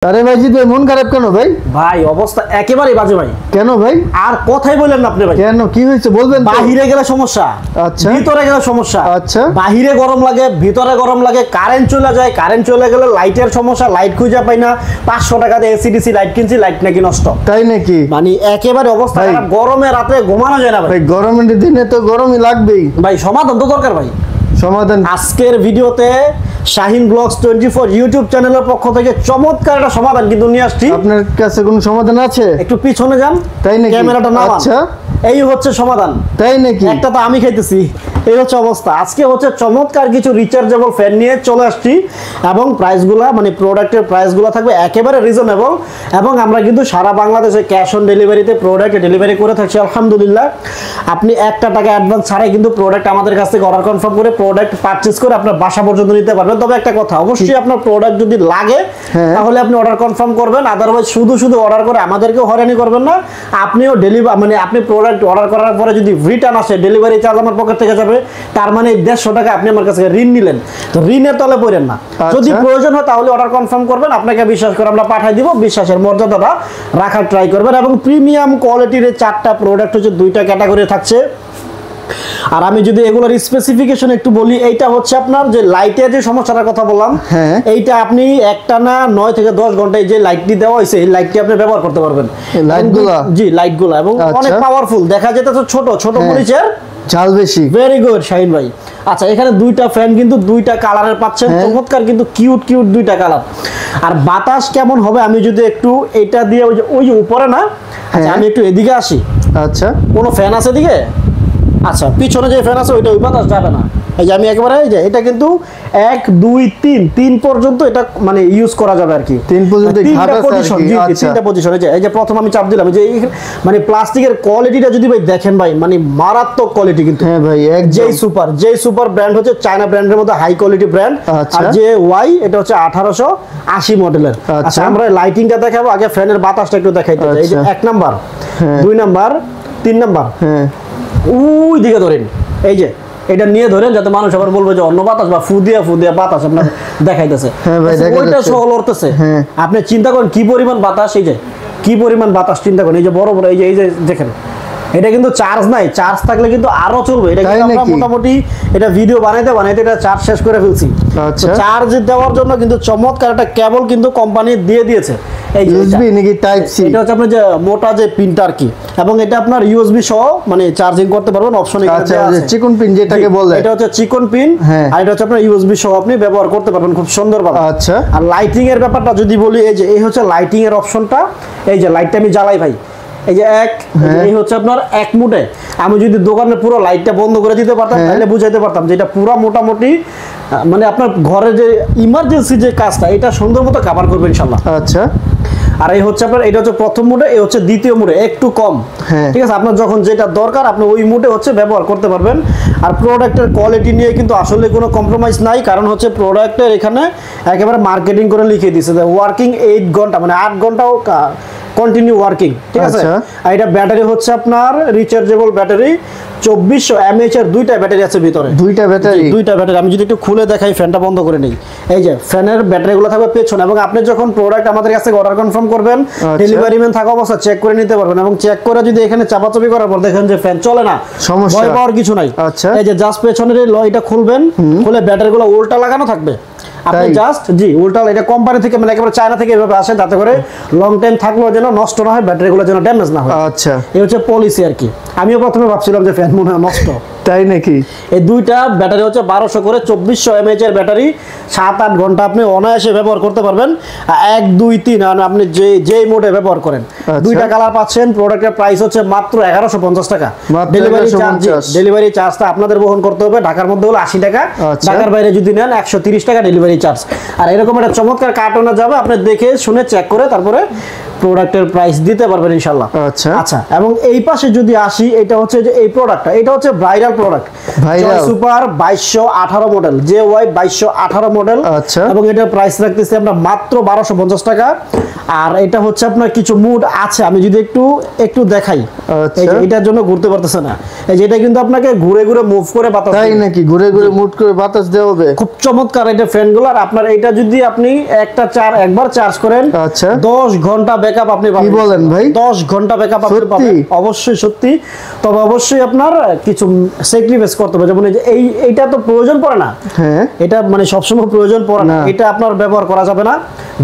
আরে ভাই জিৎ ভাই মন খারাপ কেন ভাই? ভাই অবস্থা একেবারেই বাজে ভাই। কেন ভাই? আর কথাই বলেন না আপনি ভাই। কেন কি হয়েছে বলবেন? বাহিরে গেলে সমস্যা, আচ্ছা ভিতরে গেলে সমস্যা। আচ্ছা বাহিরে গরম লাগে, ভিতরে গরম লাগে, কারেন্ট চলে যায়, কারেন্ট চলে গেলে লাইটের সমস্যা, লাইট খুঁজে পাই না। 500 টাকা দিয়ে এসিডিসি লাইট কিনছি, লাইট নাকি নষ্ট। তাই নাকি? মানে একেবারে অবস্থা খারাপ। গরমে রাতে ঘুমানো যায় না ভাই। ভাই গরমের দিনে তো গরমই লাগবেই ভাই সমাধান তো দরকার ভাই। সমাধান আজকের ভিডিওতে শাহিন ব্লগস 24 ইউটিউব চ্যানেলের পক্ষ থেকে চমৎকার একটা সমাধান কিন্তু নিয়ে আসছি। আপনার কাছে কোনো সমাধান আছে? একটু পিছনে যান, তাই নাকি? ক্যামেরাটা নামান। আচ্ছা এই হচ্ছে সমাধান। তাই নাকি? একটা তো আমি খাইতেছি। এই হচ্ছে অবস্থা। আজকে হচ্ছে চমৎকার কিছু রিচার্জেবল ফ্যান নিয়ে চলে আসছি এবং প্রাইসগুলো মানে প্রোডাক্টের প্রাইসগুলো থাকবে একেবারে রিজনেবল এবং আমরা কিন্তু সারা বাংলাদেশে ক্যাশ অন ডেলিভারিতে প্রোডাক্ট ডেলিভারি করে থাকছি আলহামদুলিল্লাহ। আপনি 1 টাকা অ্যাডভান্স ছাড়াই কিন্তু প্রোডাক্ট আমাদের কাছ থেকে অর্ডার কনফার্ম করে প্রোডাক্ট পারচেজ করে আপনার বাসা পর্যন্ত নিতে পারবেন। তবে একটা কথা, অবশ্যই আপনার প্রোডাক্ট যদি লাগে তাহলে আপনি অর্ডার কনফার্ম করবেন, আদারওয়াইজ শুধু শুধু অর্ডার করে আমাদেরকেও হয়রানি করবেন না। আপনিও ডেলিভারি মানে আপনি প্রোডাক্ট অর্ডার করার পরে যদি রিটার্ন আসে, ডেলিভারি চার্জ আমার পকেট থেকে যাবে। তার মানে 150 টাকা আপনি আমার কাছে ঋণ নিলেন, তো ঋণের তলে পড়েন না। যদি প্রয়োজন হয় তাহলে অর্ডার কনফার্ম করবেন, আপনাকে বিশ্বাস করে আমরা পাঠিয়ে দিব। বিশ্বাসের মর্যাদাটা রাখার ট্রাই করবেন এবং প্রিমিয়াম কোয়ালিটির 4টা প্রোডাক্ট হচ্ছে 2টা ক্যাটাগরি থাকছে। আর আমি যদি এগুলোর স্পেসিফিকেশন একটু বলি, এইটা হচ্ছে আপনার যে লাইটের যে সমস্যাটার কথা বললাম, এইটা আপনি একটানা 9 থেকে 10 ঘন্টায় যে লাইটটি দেওয়া হয়েছে এই লাইটটি আপনি ব্যবহার করতে পারবেন। লাইটগুলো? জি লাইটগুলো এবং অনেক পাওয়ারফুল। দেখা যেতেছে ছোট ছোট মরিচের ঝাল বেশি। ভেরি গুড শাহিন ভাই। আচ্ছা এখানে 2টা ফ্যান কিন্তু 2টা কালারের পাচ্ছেন, চমৎকার কিন্তু কিউট কিউট 2টা কালার। আর বাতাস কেমন হবে আমি যদি একটু এটা দিয়ে ওই যে উপরে না, আচ্ছা আমি একটু এদিকে আসি। আচ্ছা কোনো ফ্যান আছে এদিকে? আচ্ছা পিছনে যে ফ্যান আছে ওইটা ওই বাতাস যাবে না। এই যে আমি একেবারে এই যে এটা কিন্তু 1 2 3 পর্যন্ত এটা মানে ইউজ করা যাবে আর কি। 3 পর্যন্ত তিনটা পজিশন। জি 3টা পজিশন। এই যে প্রথম আমি চাপ দিলাম যে মানে প্লাস্টিকের কোয়ালিটিটা যদি ভাই দেখেন ভাই, মানে মারাত্মক কোয়ালিটি কিন্তু। হ্যাঁ ভাই জে সুপার ব্র্যান্ড হচ্ছে চায়না ব্র্যান্ডের মধ্যে হাই কোয়ালিটি ব্র্যান্ড। আর যে ওয়াই এটা হচ্ছে 1880 মডেলের। আচ্ছা আমরা লাইটিংটা দেখাবো, আগে ফ্যানের বাতাসটা একটু দেখাইতে চাই। এই যে 1 নাম্বার, 2 নাম্বার, 3 নাম্বার, হ্যাঁ ওই দিকে ধরেন। এই যে এটা নিয়ে ধরেন যাতে মানুষ আবার বলবে যে অন্য বাতাস বা ফু দিয়া বাতাস আপনার দেখাইতেছে। ওইটা সহ লড়তেছে। আপনি চিন্তা করেন কি পরিমাণ বাতাস, এই যে কি পরিমাণ বাতাস চিন্তা করেন। এই যে বড় বড় এই যে দেখেন, এটা কিন্তু চার্জ নাই, চার্জ থাকলে কিন্তু আরো চলবে। এটা কিন্তু আমরা মোটামুটি এটা ভিডিও বানাইতে এটা চার্জ শেষ করে ফেলছি। চার্জ দেওয়ার জন্য কিন্তু চমৎকার একটা কেবল কিন্তু কোম্পানি দিয়ে দিয়েছে। এই ইউএসবি নাকি টাইপ সি, এটা হচ্ছে আপনার যে মোটা যে পিনটা আর কি, এবং এটা আপনার ইউএসবি সহ মানে চার্জিং করতে পারবেন অপশন এখানে দেওয়া আছে। চিকন পিন যেটাকে বলে, এটা হচ্ছে চিকন পিন আর এটা হচ্ছে আপনার ইউএসবি সহ আপনি ব্যবহার করতে পারবেন খুব সুন্দরভাবে। আচ্ছা আর লাইটিং এর ব্যাপারটা যদি বলি, এই যে এই হচ্ছে লাইটিং এর অপশনটা। এই যে লাইটটা আমি জ্বালাই ভাই, এই যে এই হচ্ছে আপনার 1 মুটে। আমি যদি দোকানের পুরো লাইটটা বন্ধ করে দিতে পারতাম তাহলে বুঝাইতে পারতাম যে এটা পুরো মোটামুটি মানে আপনার ঘরে যে ইমার্জেন্সি যে কাজটা এটা সুন্দর মতো কভার করবে ইনশাআল্লাহ। আচ্ছা আর এই হচ্ছে আপনার এটা হচ্ছে প্রথম মুডে, এই হচ্ছে দ্বিতীয় মুডে, একটু কম। ঠিক আছে, আপনার যখন যেটা দরকার আপনি ওই মুডে হচ্ছে ব্যবহার করতে পারবেন। আর প্রোডাক্টের কোয়ালিটি নিয়ে কিন্তু আসলে কোনো কম্প্রোমাইজ নাই, কারণ হচ্ছে প্রোডাক্টের এখানে একেবারে মার্কেটিং করে লিখে দিয়েছে যে ওয়ার্কিং 8 ঘন্টা, মানে 8 ঘন্টাও কন্টিনিউ ওয়ার্কিং। ঠিক আছে। আর এটা ব্যাটারি হচ্ছে আপনার রিচার্জেবল ব্যাটারি, 2400 mAh এর 2টা ব্যাটারি আছে ভিতরে। 2টা ব্যাটারি। আমি যদি একটু খুলে দেখাই, ফ্যানটা বন্ধ করে নেই। এই যে ফ্যানের ব্যাটারিগুলো থাকবে পেছনে এবং আপনি যখন প্রোডাক্ট আমাদের কাছে অর্ডার কনফার্ম করবেন, ডেলিভারি ম্যান থাকা অবস্থা চেক করে নিতে পারবেন এবং চেক করে যদি এখানে চাপাচাপি করার পর দেখেন যে ফ্যান চলে না, ভয় পাওয়ার কিছু নাই। এই যে জাস্ট পেছনের এটা খুলবেন, খুলে ব্যাটারিগুলো উল্টা লাগানো থাকবে। আপনি জাস্ট উল্টা, এটা কোম্পানি থেকে মানে একেবারে চায়না থেকে এভাবে আসে যাতে করে লং টাইম থাকলেও যেন নষ্ট না হয়, ব্যাটারিগুলো যেন ড্যামেজ না হয়। আচ্ছা এই হচ্ছে পলিসি আর কি। আমিও প্রথমে ভাবছিলাম যে ফ্যান মনে হয় নষ্ট, তাই নাকি? এই 2টা ব্যাটারি হচ্ছে 1200 করে, 2400 mAh এর ব্যাটারি, 7-8 ঘন্টা আপনি অনায়াসে ব্যবহার করতে পারবেন। 1 2 3 আপনি যে মোডে ব্যবহার করেন। 2টা কালার পাচ্ছেন। প্রোডাক্টের প্রাইস হচ্ছে মাত্র 1150 টাকা। ডেলিভারি চার্জটা আপনাদের বহন করতে হবে। ঢাকার মধ্যে হলো 80 টাকা, ঢাকার বাইরে যদি নেন 130 টাকা ডেলিভারি চার্জ। আর এরকম একটা চমৎকার কার্টুনে যাবে, আপনি দেখে শুনে চেক করে তারপরে প্রোডাক্টের প্রাইস দিতে পারবেন ইনশাআল্লাহ। আচ্ছা আচ্ছা, এবং এই পাশে যদি আসি, এটা হচ্ছে যে এই প্রোডাক্টটা, এটা হচ্ছে viral product, viral super 2218 model, JY 2218 model. আচ্ছা, এবং এটার প্রাইস রাখতেছি আমরা মাত্র 1250 টাকা। আর এটা হচ্ছে আপনার কিছু মুড আছে, আমি যদি একটু দেখাই, এই যে এটার জন্য ঘুরতে পারতেছে না, এই যে এটা কিন্তু আপনাকে ঘুরে ঘুরে মুভ করে বাতাস, তাই নাকি? ঘুরে ঘুরে মুভ করে বাতাস দেওয়া হবে, খুব চমৎকার এটা ফ্যানগুলো। আর আপনার এটা যদি আপনি একবার চার্জ করেন, আচ্ছা 10 ঘন্টা ব্যাকআপ আপনি পাবেন। কি বলেন ভাই? 10 ঘন্টা ব্যাকআপ আপনি পাবেন, অবশ্যই সত্যি। তবে অবশ্যই আপনার কিছু স্যাক্রিফাইস করতে হবে, যেমন এই যে এইটা তো প্রয়োজন পড়ে না, হ্যাঁ এটা মানে সবসময় প্রয়োজন পড়ে না, এটা আপনার ব্যবহার করা যাবে না।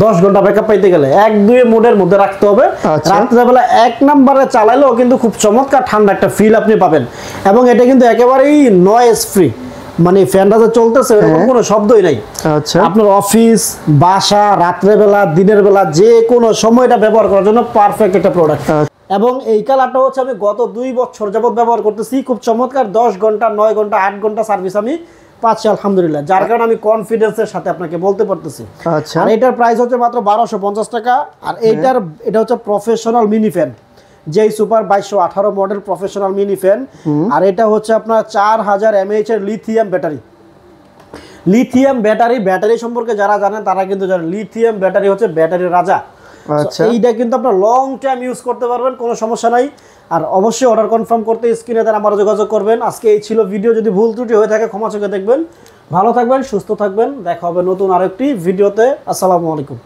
10 ঘন্টা ব্যাকআপ পাইতে গেলে 1-2 মোডের মধ্যে রাখতে হবে। রাত্রেবেলা 1 নম্বরে চালাইলেও কিন্তু খুব চমৎকার ঠান্ডা একটা ফিল আপনি পাবেন। এবং এটা কিন্তু একেবারেই নয়েজ ফ্রি, মানে ফ্যানটা যে চলতেছে এরকম কোনো শব্দই নাই। আচ্ছা, আপনার অফিস, বাসা, রাত্রেবেলা, দিনের বেলা যে কোনো সময়টা ব্যবহার করার জন্য পারফেক্ট একটা প্রোডাক্ট। এবং এই কালারটা হচ্ছে আমি গত 2 বছর যাবত ব্যবহার করতেছি, খুব চমৎকার। 10 ঘন্টা, 9 ঘন্টা, 8 ঘন্টা সার্ভিস আমি পাচ্ছি আলহামদুলিল্লাহ, যার কারণে আমি কনফিডেন্সের সাথে আপনাকে বলতে পারতেছি। আচ্ছা, আর এটার প্রাইস হচ্ছে মাত্র 1250 টাকা। আর এটা হচ্ছে প্রফেশনাল মিনি ফ্যান, যেই super 2218 model professional mini fan. আর এটা হচ্ছে আপনার 4000 mAh এর লিথিয়াম ব্যাটারি। লিথিয়াম ব্যাটারি সম্পর্কে যারা জানেন তারা কিন্তু জানেন, লিথিয়াম ব্যাটারি হচ্ছে ব্যাটারির রাজা। আচ্ছা, এইটা কিন্তু আপনার লং টাইম ইউজ করতে পারবেন, কোনো সমস্যা নাই। আর অবশ্যই অর্ডার কনফার্ম করতে স্ক্রিনে তার আমার যোগাযোগ করবেন। আজকে এই ছিল ভিডিও, যদি ভুল ত্রুটি হয়ে থাকে ক্ষমা চোখে দেখবেন। ভালো থাকবেন, সুস্থ থাকবেন, দেখা হবে নতুন আরেকটি ভিডিওতে। আসসালামু আলাইকুম।